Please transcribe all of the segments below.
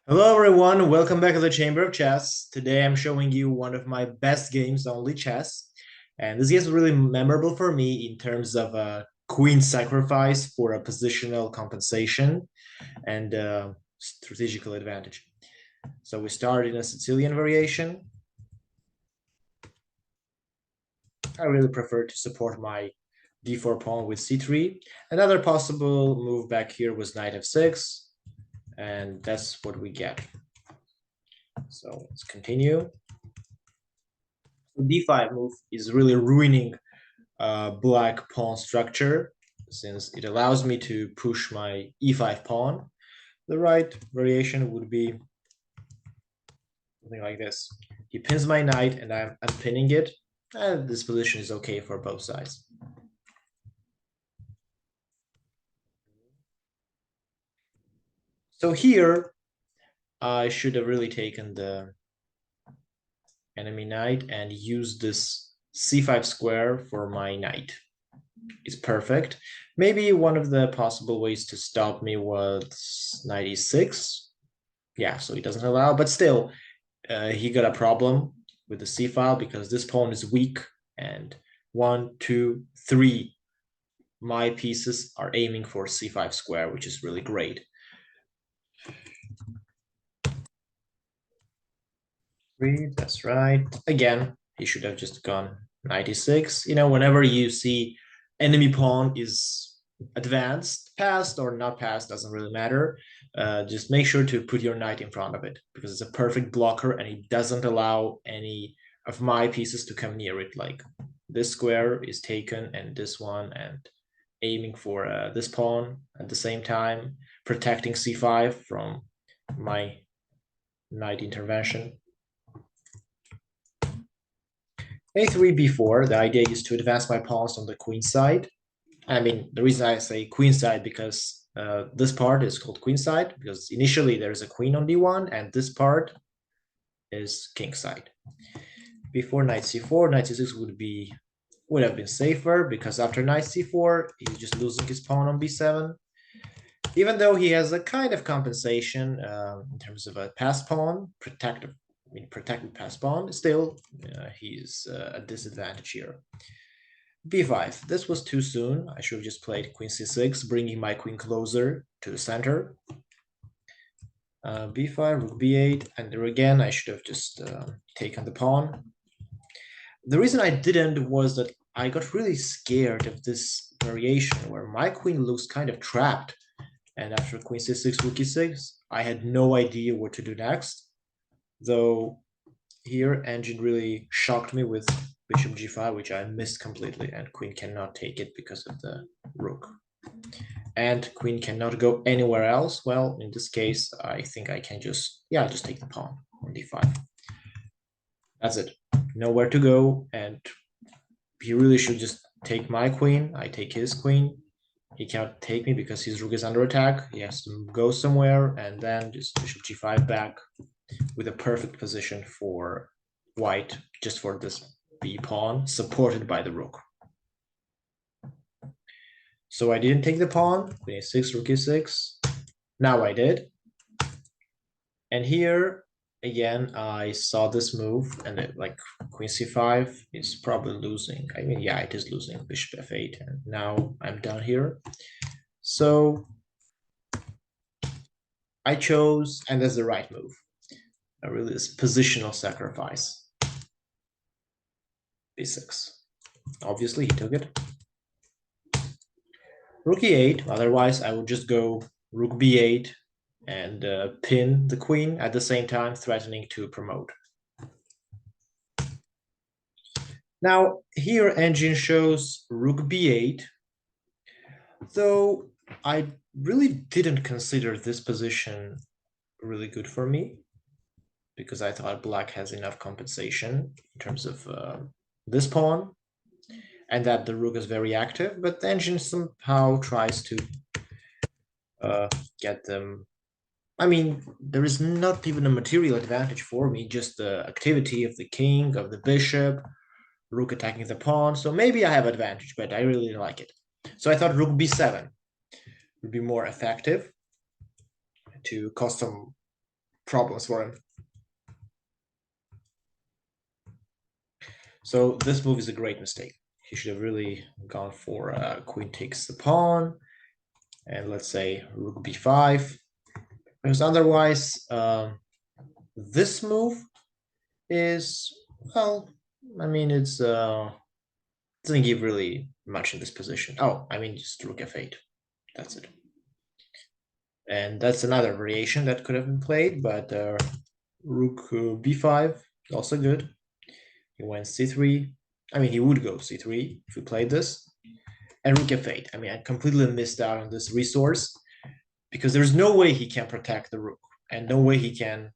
Hello everyone, welcome back to the Chamber of Chess. Today I'm showing you one of my best games on Lichess. And this game is really memorable for me in terms of a queen sacrifice for a positional compensation and strategical advantage. So we start in a Sicilian variation. I really prefer to support my d4 pawn with c3. Another possible move back here was knight f6, and that's what we get. So let's continue. D5 move is really ruining black pawn structure since it allows me to push my e5 pawn. The right variation would be something like this. He pins my knight and I'm unpinning it, and this position is okay for both sides. So here, I should have really taken the enemy knight and used this c5 square for my knight. It's perfect. Maybe one of the possible ways to stop me was knight e6. Yeah, so he doesn't allow, but still, he got a problem with the c file because this pawn is weak, and 1, 2, 3, my pieces are aiming for c5 square, which is really great. Three, that's right. Again, he should have just gone 96. Whenever you see enemy pawn is advanced, passed or not passed, doesn't really matter. Just make sure to put your knight in front of it because it's a perfect blocker and it doesn't allow any of my pieces to come near it. Like this square is taken and this one, and aiming for this pawn at the same time, protecting c5 from my knight intervention. A3, B4, the idea is to advance my pawns on the queen side. I mean, the reason I say queen side because this part is called queen side because initially there's a queen on d1 and this part is king side. Before knight c4, knight c6 would have been safer because after knight c4, he's just losing his pawn on b7. Even though he has a kind of compensation in terms of a pass pawn, protected pass pawn, still he's a disadvantage here. b5. This was too soon. I should have just played queen c6, bringing my queen closer to the center. b5, rook b8, and there again, I should have just taken the pawn. The reason I didn't was that I got really scared of this variation where my queen looks kind of trapped. And after queen c6, rook e6, I had no idea what to do next. Though here, Engine really shocked me with bishop g5, which I missed completely, and queen cannot take it because of the rook. And queen cannot go anywhere else. Well, in this case, I think I can just take the pawn on d5. That's it. Nowhere to go, and he really should just take my queen. I take his queen. He cannot take me because his rook is under attack. He has to go somewhere, and then just bishop g5 back with a perfect position for white, just for this b pawn, supported by the rook. So I didn't take the pawn, queen a6, rook e6. Now I did. And here, again, I saw this move, and like queen c5 is probably losing. I mean, yeah, it is losing, bishop f8, and now I'm done here. So I chose, and that's the right move. Really, this positional sacrifice. b6. Obviously, he took it. Rook e8, otherwise I would just go rook b8 and pin the queen at the same time, threatening to promote. Now, here Engine shows rook b8, though I really didn't consider this position really good for me because I thought black has enough compensation in terms of this pawn and that the rook is very active, but the Engine somehow tries to get them. I mean, there is not even a material advantage for me, just the activity of the king, of the bishop, rook attacking the pawn. So maybe I have advantage, but I really didn't like it. So I thought rook b7 would be more effective to cause some problems for him. So this move is a great mistake. He should have really gone for queen takes the pawn, and let's say rook b5. Because otherwise, this move is, well, I mean, it's doesn't give really much in this position. Oh, I mean, just rook f8. That's it. And that's another variation that could have been played, but rook b5 also good. He went c3. I mean, he would go c3 if we played this. And rook f8. I mean, I completely missed out on this resource because there's no way he can protect the rook and no way he can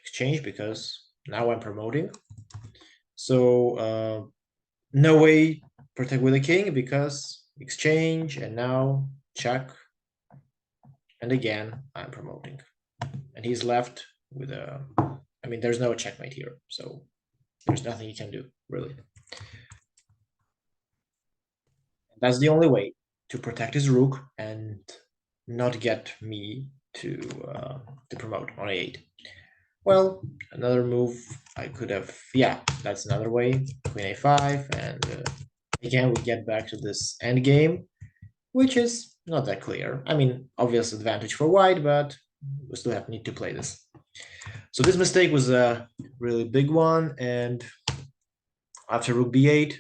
exchange because now I'm promoting. So no way protect with the king because exchange and now check. And again, I'm promoting. And he's left with a, I mean, there's no checkmate here. So there's nothing he can do, really. That's the only way to protect his rook and not get me to promote on a8. Well, another move I could have, yeah, that's another way. Queen a5, and again we get back to this endgame, which is not that clear. I mean, obvious advantage for white, but we still need to play this. So this mistake was a really big one, and after rook b8,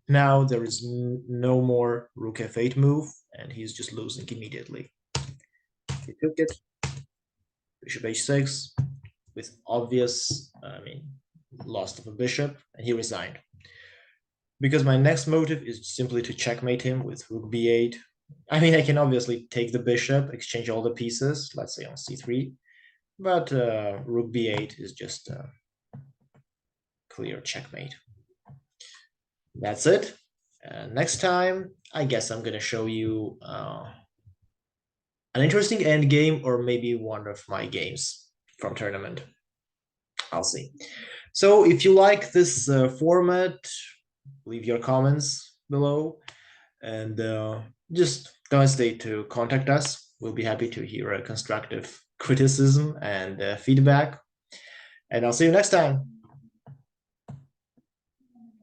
now there is no more rook f8 move, and he's just losing immediately. He took it, bishop h6, with obvious, I mean, loss of a bishop, and he resigned. Because my next motive is simply to checkmate him with rook b8. I mean, I can obviously take the bishop, exchange all the pieces, let's say on c3, but rook b8 is just a clear checkmate. That's it. Next time, I guess I'm going to show you an interesting endgame or maybe one of my games from tournament. I'll see. So if you like this format, leave your comments below, and just don't hesitate to contact us. We'll be happy to hear a constructive criticism and feedback. And I'll see you next time.